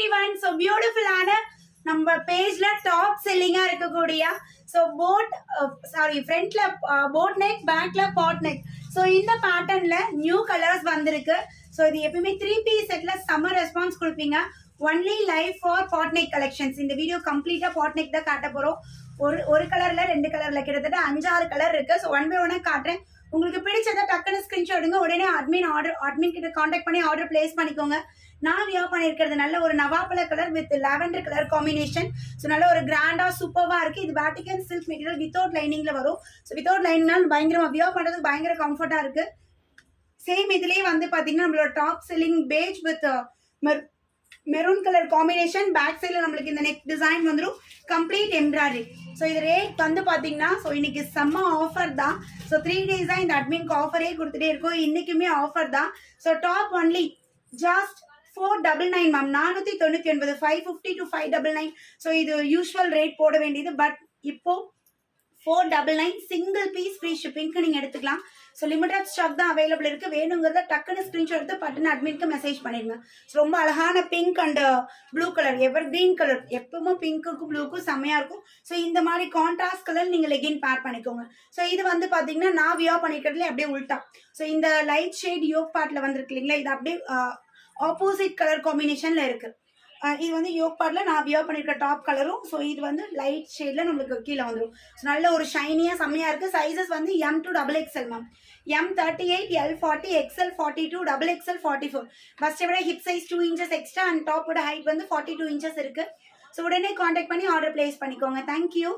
everyone. So beautiful ஆன நம்ம பேஜ்ல டாப் செல்லிங்கா இருக்கக்கூடிய ஸோ ஃப்ரண்ட்ல போட் நெக், பேக்ல பாட் நெக். ஸோ இந்த பேட்டர்ன்ல நியூ கலர்ஸ் வந்திருக்கு. ஸோ இது எப்பவுமே 3 பீஸ் செட்ல சம்மர் ரெஸ்பான்ஸ் கொடுப்பீங்க. Only live for boat neck collections. இந்த வீடியோ கம்ப்ளீட்டா பாட் நெக் தான் காட்ட போறோம். ஒரு கலர்ல 2 கலர்ல கிட்டத்தட்ட 5-6 கலர் இருக்கு. ஸோ 1 by 1 காட்டுறேன். உங்களுக்கு பிடிச்சதை டக்குன்னு ஸ்கிரீன்ஷாட் எடுங்க. உடனே அட்மின் கிட்ட காண்டாக்ட் பண்ணி ஆர்டர் பிளேஸ் பண்ணிக்கோங்க. நான் வியர் பண்ணியிருக்கிறது நல்ல ஒரு நவாப்பழ colour with lavender colour combination. So நல்ல ஒரு கிராண்டா சூப்பர்வா இருக்கு. இது வேட்டிகன் சில்க் மெட்டீரியல் வித்தவுட் லைனிங்ல வரும். ஸோ வித்தவுட் லைனிங்னால பயங்கரமா வியர் பண்றதுக்கு பயங்கர கம்ஃபர்ட்டா இருக்கு. சேம் இதுலயே வந்து பாத்தீங்கன்னா நம்மளோட top selling peach with maroon colour combination. Back சைட்ல நம்மளுக்கு இந்த நெக் டிசைன் வந்துடும். Complete embroidery. ஸோ இது ரேட் வந்து பாத்தீங்கன்னா ஸோ இன்னைக்கு செம்ம ஆஃபர் தான். ஸோ 3 days தான் இந்த அட்மின்க்கு ஆஃபரே கொடுத்துட்டே இருக்கும். இன்னைக்குமே ஆஃபர் தான். So top only just 499 ma'am. 499, 550 to 599. So இது யூஸ்வல் ரேட் போட வேண்டியது. பட் இப்போ 499 சிங்கிள் பீஸ் ஃப்ரீ ஷிப்பிங்க்கு நீங்க எடுத்துக்கலாம். ஸோ லிமிடெட் ஸ்டாக் தான் அவைலபிள் இருக்கு. வேணுங்கிறத டக்குன்னு ஸ்கிரீன்ஷாட் எடுத்து பட்டுன்னு அட்மின்க்கு மெசேஜ் பண்ணிருங்க. ஸோ ரொம்ப அழகான pink and blue colour, ever green colour. எப்பவுமே பிங்க்குக்கும் ப்ளூக்கும் செம்மையா இருக்கும். ஸோ இந்த மாதிரி கான்ட்ராஸ்ட் கலர் நீங்க லெகின் பேர் பண்ணிக்கோங்க. ஸோ இது வந்து பாத்தீங்கன்னா நான் வியர் பண்ணிக்கிறதுல அப்படியே உல்ட்டா. ஸோ இந்த லைட் ஷேட் யோக் பார்ட்ல வந்திருக்கு இல்லைங்களா, இது அப்படியே ஆப்போசிட் கலர் காம்பினேஷன்ல இருக்கு. இது வந்து யோக் பார்ட்ல நான் வியர் பண்ணிருக்க டாப் கலரும். ஸோ இது வந்து லைட் ஷேட்ல நம்மளுக்கு கீழே வந்துடும். ஸோ நல்ல ஒரு ஷைனியா செம்மையா இருக்கு. சைசஸ் வந்து M to XXL ma'am. M38, L40, XL 42, XXL 44. First விட hip size 2 inches extra and டாப்போட ஹைட் வந்து 42 inches இருக்கு. ஸோ உடனே கான்டாக்ட் பண்ணி ஆர்டர் பிளேஸ் பண்ணிக்கோங்க. தேங்க்யூ.